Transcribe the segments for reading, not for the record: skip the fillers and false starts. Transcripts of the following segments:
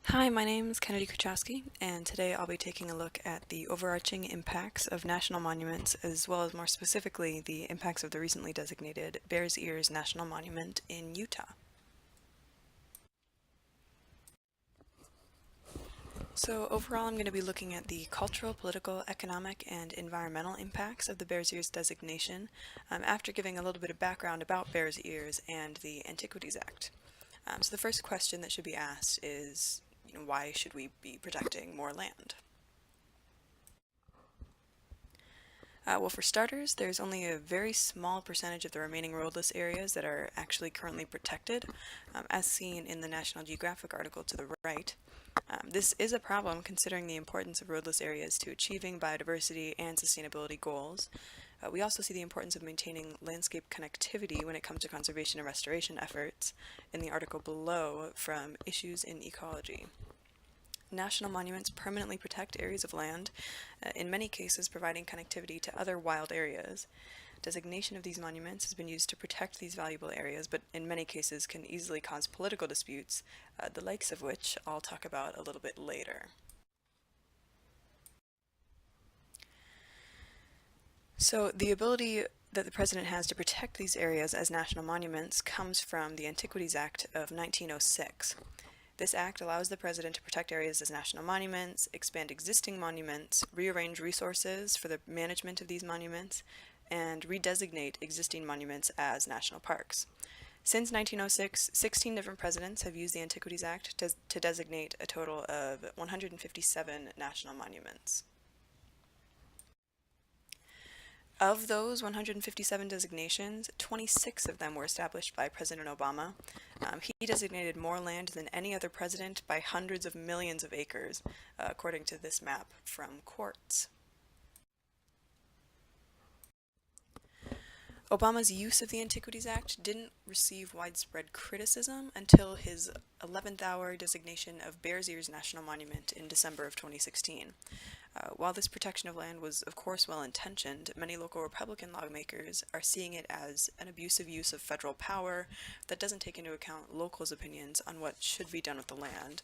Hi, my name is Kennedy Kuchowski, and today I'll be taking a look at the overarching impacts of national monuments, as well as more specifically the impacts of the recently designated Bears Ears National Monument in Utah. So overall, I'm going to be looking at the cultural, political, economic, and environmental impacts of the Bears Ears designation, after giving a little bit of background about Bears Ears and the Antiquities Act. So the first question that should be asked is, why should we be protecting more land? Well, for starters, there's only a very small percentage of the remaining roadless areas that are actually currently protected, as seen in the National Geographic article to the right. This is a problem considering the importance of roadless areas to achieving biodiversity and sustainability goals. We also see the importance of maintaining landscape connectivity when it comes to conservation and restoration efforts in the article below from Issues in Ecology. National monuments permanently protect areas of land, in many cases providing connectivity to other wild areas. Designation of these monuments has been used to protect these valuable areas, but in many cases can easily cause political disputes, the likes of which I'll talk about a little bit later. So the ability that the president has to protect these areas as national monuments comes from the Antiquities Act of 1906. This act allows the president to protect areas as national monuments, expand existing monuments, rearrange resources for the management of these monuments, and redesignate existing monuments as national parks. Since 1906, 16 different presidents have used the Antiquities Act to designate a total of 157 national monuments. Of those 157 designations, 26 of them were established by President Obama. He designated more land than any other president by hundreds of millions of acres, according to this map from Quartz. Obama's use of the Antiquities Act didn't receive widespread criticism until his 11th hour designation of Bears Ears National Monument in December of 2016. While this protection of land was, of course, well-intentioned, many local Republican lawmakers are seeing it as an abusive use of federal power that doesn't take into account locals' opinions on what should be done with the land,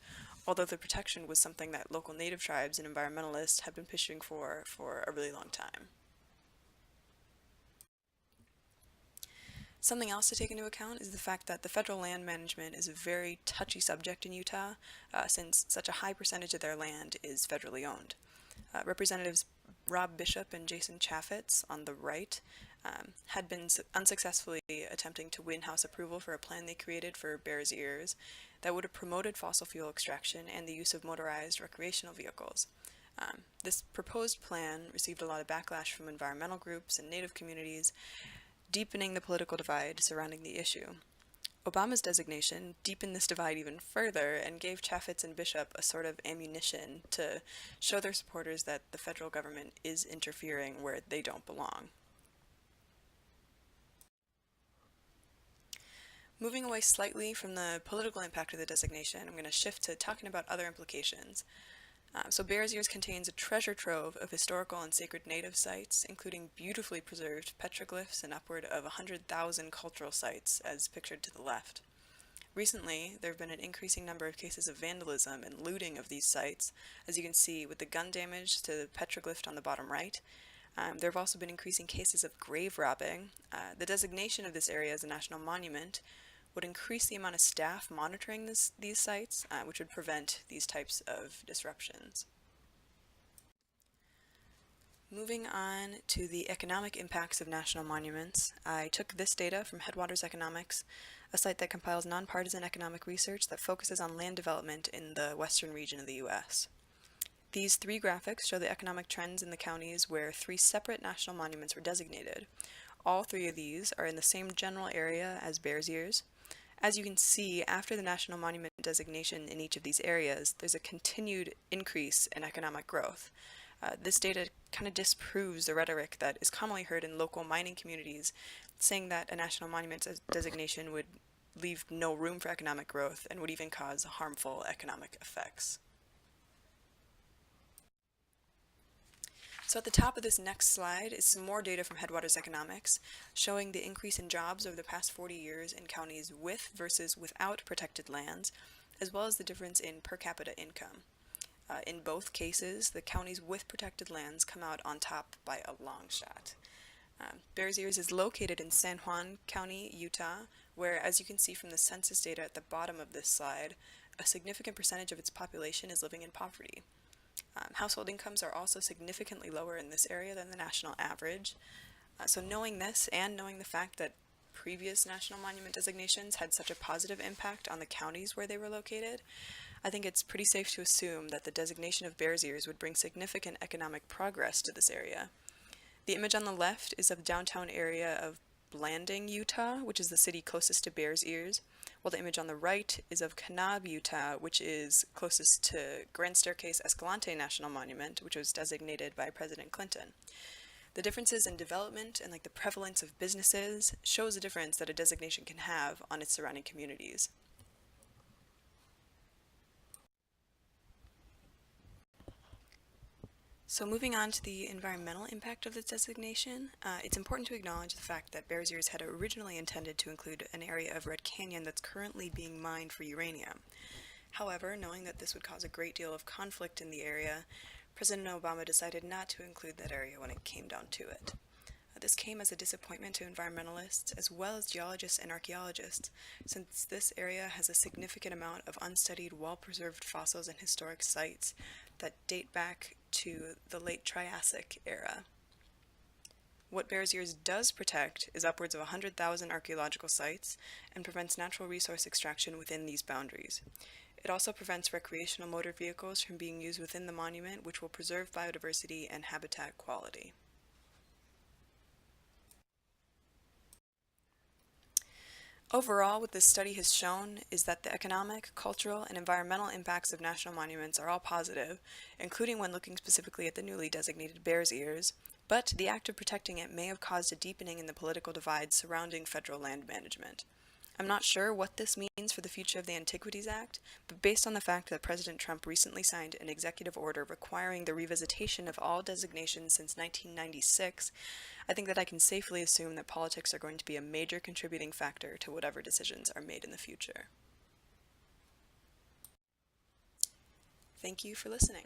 although the protection was something that local native tribes and environmentalists have been pushing for a really long time. Something else to take into account is the fact that the federal land management is a very touchy subject in Utah, since such a high percentage of their land is federally owned. Representatives Rob Bishop and Jason Chaffetz on the right had been unsuccessfully attempting to win House approval for a plan they created for Bears Ears that would have promoted fossil fuel extraction and the use of motorized recreational vehicles. This proposed plan received a lot of backlash from environmental groups and native communities, deepening the political divide surrounding the issue. Obama's designation deepened this divide even further and gave Chaffetz and Bishop a sort of ammunition to show their supporters that the federal government is interfering where they don't belong. Moving away slightly from the political impact of the designation, I'm going to shift to talking about other implications. So Bears Ears contains a treasure trove of historical and sacred native sites, including beautifully preserved petroglyphs and upward of 100,000 cultural sites, as pictured to the left. Recently, there have been an increasing number of cases of vandalism and looting of these sites, as you can see with the gun damage to the petroglyph on the bottom right. There have also been increasing cases of grave robbing. The designation of this area as a national monument would increase the amount of staff monitoring these sites, which would prevent these types of disruptions. Moving on to the economic impacts of national monuments, I took this data from Headwaters Economics, a site that compiles nonpartisan economic research that focuses on land development in the western region of the U.S. These three graphics show the economic trends in the counties where three separate national monuments were designated. All three of these are in the same general area as Bears Ears. As you can see, after the national monument designation in each of these areas, there's a continued increase in economic growth. This data kind of disproves the rhetoric that is commonly heard in local mining communities, saying that a national monument designation would leave no room for economic growth and would even cause harmful economic effects. So at the top of this next slide is some more data from Headwaters Economics, showing the increase in jobs over the past 40 years in counties with versus without protected lands, as well as the difference in per capita income. In both cases, the counties with protected lands come out on top by a long shot. Bears Ears is located in San Juan County, Utah, where, as you can see from the census data at the bottom of this slide, a significant percentage of its population is living in poverty. Household incomes are also significantly lower in this area than the national average. So knowing this, and knowing the fact that previous national monument designations had such a positive impact on the counties where they were located, I think it's pretty safe to assume that the designation of Bears Ears would bring significant economic progress to this area. The image on the left is of the downtown area of Blanding, Utah, which is the city closest to Bears Ears, while the image on the right is of Kanab, Utah, which is closest to Grand Staircase Escalante National Monument, which was designated by President Clinton. The differences in development and the prevalence of businesses shows a difference that a designation can have on its surrounding communities. So moving on to the environmental impact of this designation, it's important to acknowledge the fact that Bears Ears had originally intended to include an area of Red Canyon that's currently being mined for uranium. However, knowing that this would cause a great deal of conflict in the area, President Obama decided not to include that area when it came down to it. This came as a disappointment to environmentalists as well as geologists and archaeologists, since this area has a significant amount of unstudied, well-preserved fossils and historic sites that date back to the late Triassic era. What Bears Ears does protect is upwards of 100,000 archaeological sites and prevents natural resource extraction within these boundaries. It also prevents recreational motor vehicles from being used within the monument, which will preserve biodiversity and habitat quality. Overall, what this study has shown is that the economic, cultural, and environmental impacts of national monuments are all positive, including when looking specifically at the newly designated Bears Ears, but the act of protecting it may have caused a deepening in the political divide surrounding federal land management. I'm not sure what this means for the future of the Antiquities Act, but based on the fact that President Trump recently signed an executive order requiring the revisitation of all designations since 1996, I think that I can safely assume that politics are going to be a major contributing factor to whatever decisions are made in the future. Thank you for listening.